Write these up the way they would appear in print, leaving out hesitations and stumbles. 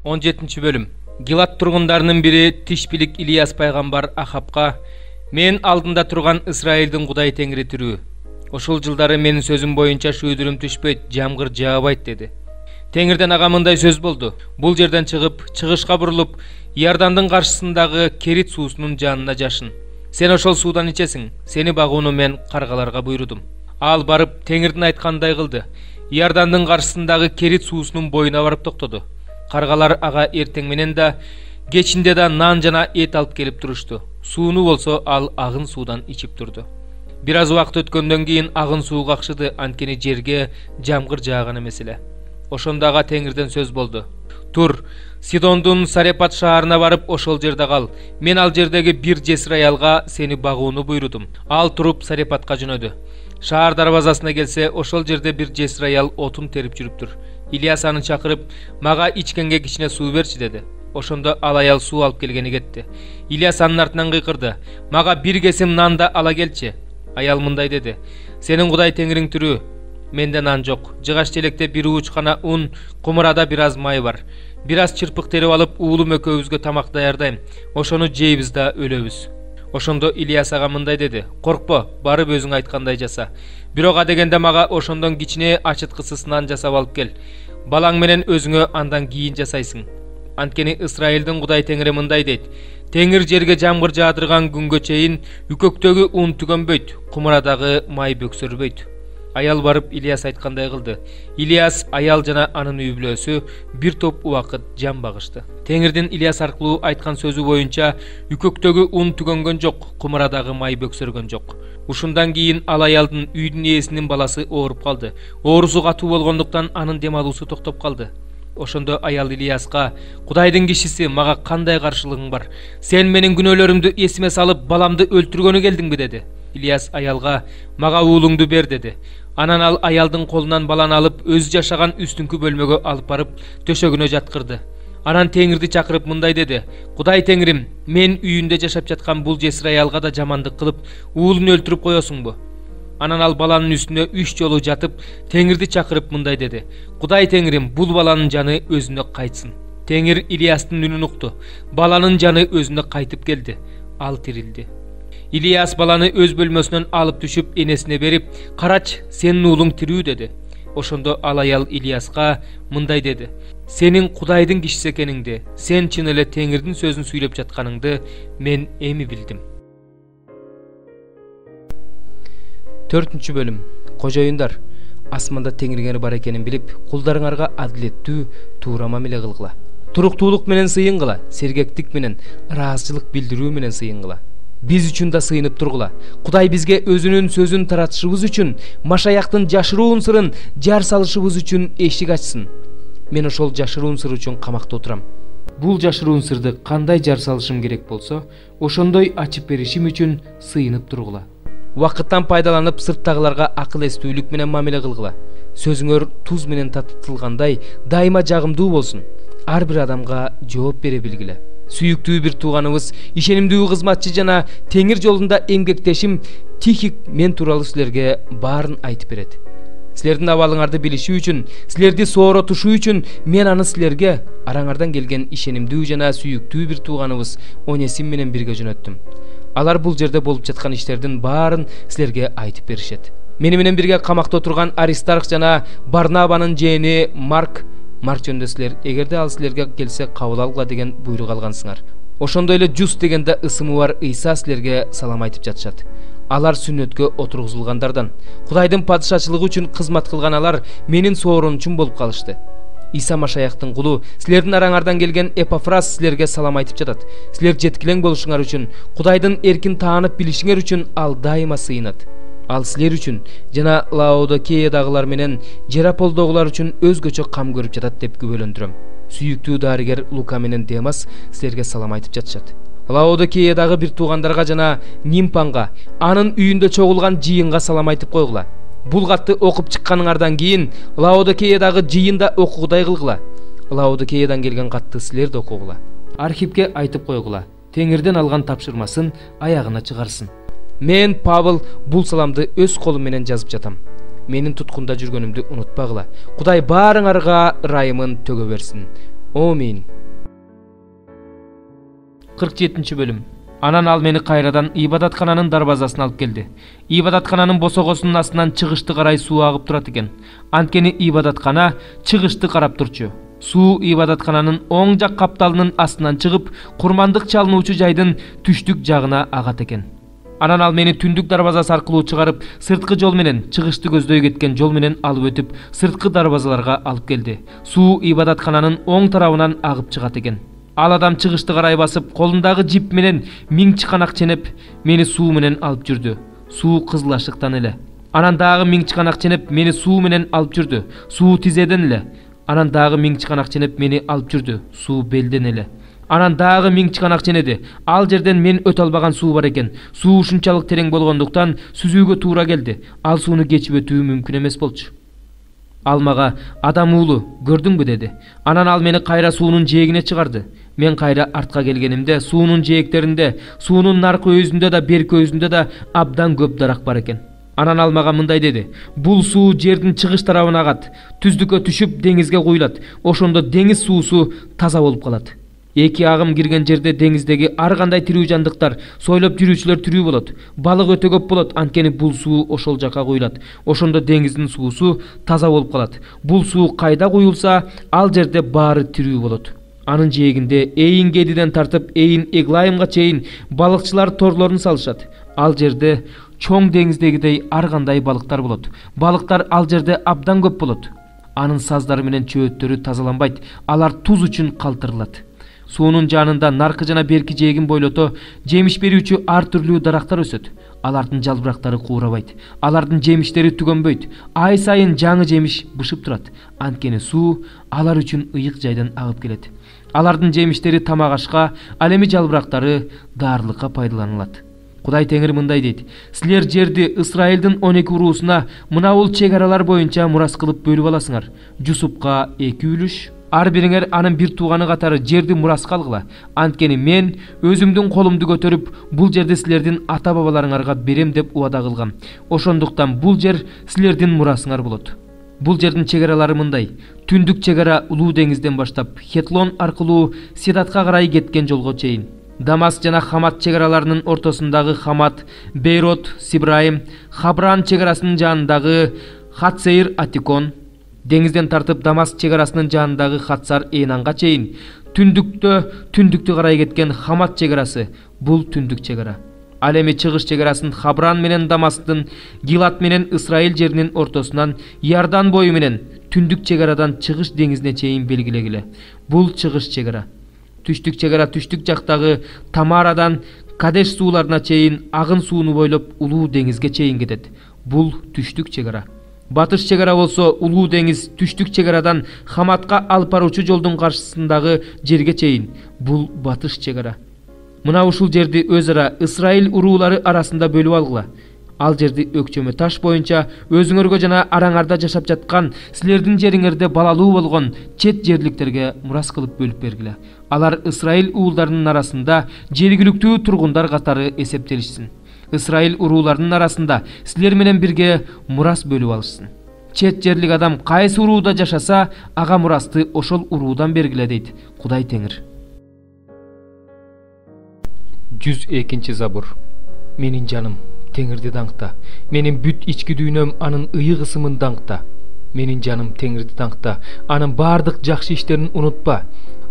17 bölüm. Гилат тургундарынын бири Тишпилик Ильяс пайгамбар Ахапка: "Мен алдында турган Исраилдин Кудай Теңири тирүү. Ошол жылдары менин сөзүм боюнча шүйдүрүм түшпөйт, жамгыр жаабайт" деди. Теңирден ага мындай сөз болду: "Бул жерден чыгып, чыгышка бурулуп, Иордандын каршысындагы Керит суусунун жанына жашын. Сен ошол суудан ичесиң. Сени багууну мен каргаларга буйрудум." Ал барып Теңирдин айткандай кылды. Иордандын каршысындагы Керит суусунун боюна барып токтоду. Каргалар ага эртең менен да, кечинде да нан жана эт алып келип турушту. Сууну болсо ал агын суудан ичип турду. Бир аз убакыт өткөндөн кийин агын суу какшыды, анткени жерге жамгыр жааган эмес эле. Ошондо ага Теңирден сөз болду: "Тур, Сидондун Сарепат шаарына барып ошол жерде кал. Мен ал жердеги бир жесир аялга сени багууну буйрудум." Ал туруп Сарепатка жөнөдү. Шаар дарбазасына келсе, ошол жерде бир жесир аял отун терип жүрүптүр. Ильяс аны чакырып: "Мага ичкенге кичине суу берчи" деди. Ошондо ал аял суу алып келгени кетти. Ильяс анын артынан кыйкырды: "Мага бир кесим нан да ала келчи." Аял мындай деди: "Сенин Кудай Теңириң түрүү. Менде нан жок. Жыгаш челекте бир ууч гана ун, кумурада бир аз май бар. Бир аз чырпык терип алып, уулум экөөбүзгө тамак даярдайм. Ошону жейбиз да өлөбүз." Ошондо Ильяс ага мындай деди: "Коркпо, барып өзүң айткандай жаса. Бирок адегенде мага ошондон кичине ачыткысыз нан жасап алып кел. Балаң менен өзүңө андан кийин жасайсың. Анткени Исраилдин Кудай Теңири мындай дейт: Теңир жерге жамгыр жаадырган күнгө чейин үкөктөгү ун түгөнбөйт, кумурадагы май бөксөрбөйт." Аял барып Ильяс айткандай кылды. Ильяс, аял жана анын үй бүлөсү бир топ убакыт жан багышты. Теңирдин Ильяс аркылуу айткан сөзү боюнча үкөктөгү ун түгөнгөн жок, кумурадагы май бөксөргөн жок. Ушундан кийин ал аялдын үйдүн ээсинин баласы ооруп калды. Оорусу катуу болгондуктан анын дем алуусу токтоп калды. Ошондо аял Ильяска: "Кудайдын кишиси, мага кандай каршылыгың бар? Сен менин күнөөлөрүмдү эсиме салып, баламды өлтүргөнү келдиңби?" деди. Ильяс аялга: "Мага уулуңду бер" деди. Анан ал аялдын колунан баланы алып, өзү жашаган үстүнкү бөлмөгө алып барып, төшөгүнө жаткырды. Анан Теңирди чакырып мындай деди: "Кудай Теңирим, мен үйүндө жашап жаткан бул жесир аялга да жамандык кылып, уулун өлтүрүп коесуңбу?" Анан ал баланын үстүнө 3 жолу жатып, Теңирди чакырып мындай деди: "Кудай Теңирим, бул баланын жаны өзүнө кайтсын." Теңир Ильястын үнүн укту. Баланын жаны өзүнө кайтып келди. Ал тирилди. Ильяс баланы өз бөлмөсүнөн алып түшүп энесине берип: "Карач, сенин уулуң тирүү" деди. Ошондо ал аял Ильяска мындай деди: "Сенин Кудайдын кишиси экениңди, сен чын эле Теңирдин сөзүн сүйлөп жатканыңды мен эми билдим." 4 бөлүм. Кожоюндар, асманда Теңиргер бар экенин билип, кулдарыңарга адилеттүү, туура мамиле кылгыла. Туруктуулук менен сыйынгыла, сергектик менен, ыраазычылык билдирүү менен сыйынгыла. Биз үчүн да сыйынып тургула. Кудай бизге өзүнүн сөзүн таратышыбыз үчүн, Машаяктын жашыруун сырын жар салышыбыз үчүн эшик ачсын. Мен ошол жашыруун сыр үчүн камакта отурам. Бул жашыруун сырды кандай жар салышым керек болсо, ошондой ачып беришим үчүн сыйынып тургула. Убакыттан пайдаланып, сырттагыларга акыл эстүүлүк менен мамиле кылгыла. Сөзүңөр туз менен татытылгандай, дайыма жагымдуу болсун. Ар бир адамга жооп бере билгиле. Сүйүктүү бир тууганыбыз, ишенимдүү кызматчы жана Теңир жолунда эмгектешим Тихик мен тууралуу силерге баарын айтып берет. Силердин абалыңарды билишүү үчүн, силерди сооротушуу үчүн мен аны силерге, араңардан келген ишенимдүү жана сүйүктүү бир тууганыбыз Онесим менен бирге жөнөттүм. Алар бул жерде болуп жаткан иштердин баарын силерге айтып беришет. Мени менен бирге камакта отурган Аристарх жана Барнабанын жээни Марк жөнүндө силер, эгерде ал силерге келсе, кабыл алгыла деген буйрук алгансыңар. Ошондой эле Жус дегенде ысымы бар Ыйса силерге салам айтып жатышат. Алар сүннөткө отургузулгандардан. Кудайдын падышачылыгы үчүн кызмат кылган алар менин соорончум болуп калышты. Иса Машаяктын кулу, силердин араңардан келген Эпафрас силерге салам айтып жатат. Силер жеткилең болушуңар үчүн, Кудайдын эркин таанып билишиңер үчүн ал дайыма сыйынат. Ал силер үчүн жана Лаодикеядагылар менен Жераполдогулар үчүн өзгөчө кам көрүп жатат деп күбөлөндүрөм. Сүйүктүү дарыгер Лука менен Демас силерге салам айтып жатышат. Лаодикеядагы бир туугандарга жана Нимпанга, анын үйүндө чогулган жыйынга салам айтып койгула. Бул катты окуп чыкканыңардан кийин Лаодикеядагы жыйында окугудай кылгыла. Лаодикеядан келген катты силер да окугула. Архипке айтып койгула. Теңирден алган тапшырмасын аягына чыгарсын. Мен, Павыл, бул саламды өз колум менен жазып жатам. Менин туткунда жүргөнүмдү унутпагыла. Кудай баарыңарга ырайымын төгө берсин. Амин. 47-бөлүм. Анан ал мени кайрадан ибадаткананын дарбазасына алып келди. Ибадаткананын босогосунун астынан чыгышты карай суу агып турат экен. Анткени ибадаткана чыгышты карап турчу. Суу ибадаткананын оң жак капталынын астынан чыгып, курмандык чалынуучу жайдын түштүк жагына агат экен. Анан ал мени түндүк дарбазасы аркылуу чыгарып, сырткы жол менен, чыгышты көздөй кеткен жол менен алып өтүп, сырткы дарбазаларга алып келди. Суу ибадаткананын оң тарабынан агып чыгат экен. Ал адам чыгышты карай басып, колундагы жип менен миң чыканак ченеп, мени суу менен алып жүрдү. Суу кызыл ашыктан эле. Анан дагы миң чыканак ченеп, мени суу менен алып жүрдү. Суу тизеден эле. Анан дагы миң чыканак ченеп, мени алып жүрдү. Суу белден эле. Анан дагы миң чыканак ченеди. Ал жерден мен өтө албаган суу бар экен. Суу ушунчалык терең болгондуктан сүзүүгө туура келди. Ал сууну кечип өтүү мүмкүн эмес болчу. Ал мага: "Адам уулу, көрдүңбү?" деди. Анан ал мени кайра суунун жээгине чыгарды. Мен кайра артка келгенимде суунун жээктеринде, суунун наркы өзүндө да берки өзүндө да абдан көп дарак бар экен. Анан ал мага мындай деди: "Бул суу жердин чыгыш тарабына агат, түздүккө түшүп деңизге куюлат. Ошондо деңиз суусу таза болуп калат. Эки агым кирген жерде деңиздеги ар кандай тирүү жандыктар, сойлоп жүрүүчүлөр тирүү болот. Балык өтө көп болот, анткени бул суу ошол жака куюлат. Ошондо деңиздин суусу таза болуп калат. Бул суу кайда куюлса, ал жерде баары тирүү болот." Анын жээгинде Эйин Гедиден тартып Эйин Эглайымга чейин балыкчылар торлорун салышат. Ал жерде чоң деңиздегидей ар кандай балыктар болот. Балыктар ал жерде абдан көп болот. Анын саздары менен чөбөттөрү тазаланбайт, алар туз үчүн калтырылат. Суунун жанында наркы жана берки жээгин бойлото жемиш берүүчү ар түрлүү дарактар өсөт. Алардын жалбырактары куурабайт. Алардын жемиштери түгөнбөйт. Ай сайын жаңы жемиш бышып турат. Анткени суу алар үчүн ыйык жайдан агып келет. Алардын жемиштери тамак ашка, ал эми жалбырактары даарылыкка пайдаланылат. Кудай Теңир мындай дейт: "Силер жерди Исраилдин 12 уруусуна мынабул чек-аралар боюнча мурас кылып бөлүп аласыңар. Жусупка 2 үлүш, ар бириңер анын бир тууганы катары жерди мураска алгыла. Анткени мен өзүмдүн колумду көтөрүп, бул жерди силердин ата-бабаларыңарга берем деп убада кылгам. Ошондуктан бул жер силердин мурасыңар болот." Бул жердин чек-аралары мындай: түндүк чек-ара Улуу деңизден баштап Хетлон аркылуу Седатка карай кеткен жолго чейин. Дамас жана Хамат чек-араларынын ортосундагы Хамат, Бейрот, Сибрайым, Хабран чек-арасынын жанындагы Хатсейр Атикон, деңизден тартып Дамас чек-арасынын жанындагы Хатсар Эйнанга чейин. Түндүктү карай кеткен Хамат чек-арасы бул түндүк чек-ара. Ал эми чыгыш чек-арасын Хабран менен Дамастын, Гилат менен Исраил жеринин ортосунан Иордан бою менен түндүк чек-арадан чыгыш деңизине чейин белгилегиле. Бул чыгыш чек-ара. Түштүк чек-ара түштүк жактагы Тамарадан Кадеш сууларына чейин агын сууну бойлоп Улуу деңизге чейин кетет. Бул түштүк чек-ара. Батыш чек-ара болсо Улуу деңиз түштүк чек-арадан Хаматка алып баруучу жолдун каршысындагы жерге чейин. Бул батыш чек-ара. Мына ушул жерди өз ара Исраил уруулары арасында бөлүп алгыла. Ал жерди өкчөмө таш боюнча өзүңөргө жана араңарда жашап жаткан, силердин жериңерде балалуу болгон чет жерликтерге мурас кылып бөлүп бергиле. Алар Исраил уулдарынын арасында жергиликтүү тургундар катары эсептелишсин. Исраил урууларынын арасында силер менен бирге мурас бөлүп алышсын. Чет жерлик адам кайсы урууда жашаса, ага мурасты ошол уруудан бергиле дейт Кудай Теңир. 102 забур. Менин жаным Теңирди даңкта. Менин бүт ички дүйнөм анын ыйык ысымын даңкта. Менин жаным Теңирди даңкта. Анын бардык жакшы иштерин унутпа.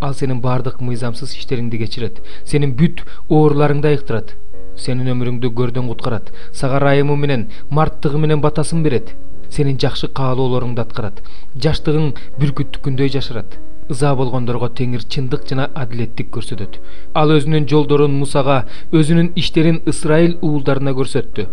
Ал сенин бардык мыйзамсыз иштериңди кечирет. Сенин бүт ооруларыңды айыктырат. Сенин өмүрүңдү көрдөн куткарат. Сага ырайымы менен, марттыгы менен батасын берет. Сенин жакшы каалоолоруңду аткарат. Жаштыгың бүркүттүкүндөй жашырат. Ыза болгондорго Теңир чындык жана адилеттик көрсөтөт. Ал өзүнүн жолдорун Мусага, өзүнүн иштерин Исраил уулдарына көрсөттү.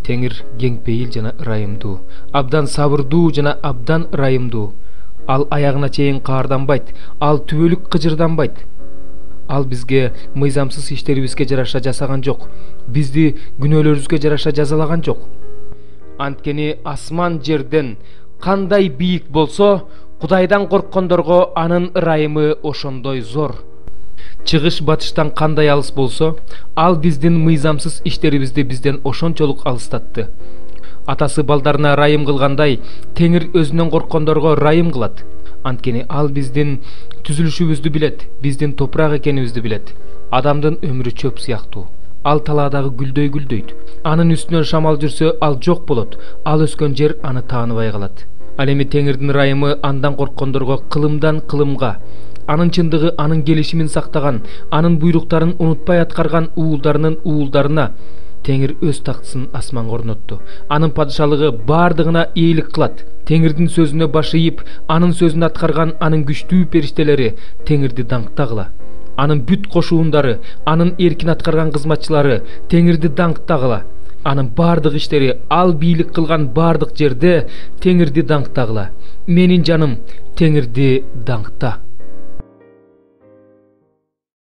Теңир кеңпейил жана ырайымдуу, абдан сабырдуу жана абдан ырайымдуу. Ал аягына чейин каарданбайт, ал түбөлүк кыжырданбайт. Ал бизге мыйзамсыз иштерибизге жараша жасаган жок, бизди күнөөлөрүбүзгө жараша жазалаган жок. Анткени асман жерден кандай бийик болсо, Кудайдан корккондорго анын ырайымы ошондой зор. Чыгыш батыштан кандай алыс болсо, ал биздин мыйзамсыз иштерибизди бизден ошончолук алыстатты. Атасы балдарына райым кылгандай, Теңир өзүнөн корккондорго райым кылат. Анткени ал биздин түзүлүшүбүздү билет, биздин топурак экенибизди билет. Адамдын өмүрү чөп сыяктуу. Ал талаадагы гүлдөй гүлдөйт. Анын үстүнөн шамал жүрсө, ал жок болот. Ал өскөн жер аны тааныбай калат. Ал эми Теңирдин райымы андан корккондорго кылымдан кылымга, анын чындыгы анын келишимин сактаган, анын буйруктарын унутпай аткарган уулдарынын уулдарына Теңир өз тактысын асманга орнотту. Анын падышалыгы бардыгына ээлик кылат. Теңирдин сөзүнө баш ийип, анын сөзүн аткарган анын күчтүү периштелери Теңирди даңктагыла. Анын бүт кошуундары, анын эркин аткарган кызматчылары Теңирди даңктагыла. Анын бардык иштери, ал бийлик кылган бардык жерде Теңирди даңктагыла. Менин жаным Теңирди даңкта.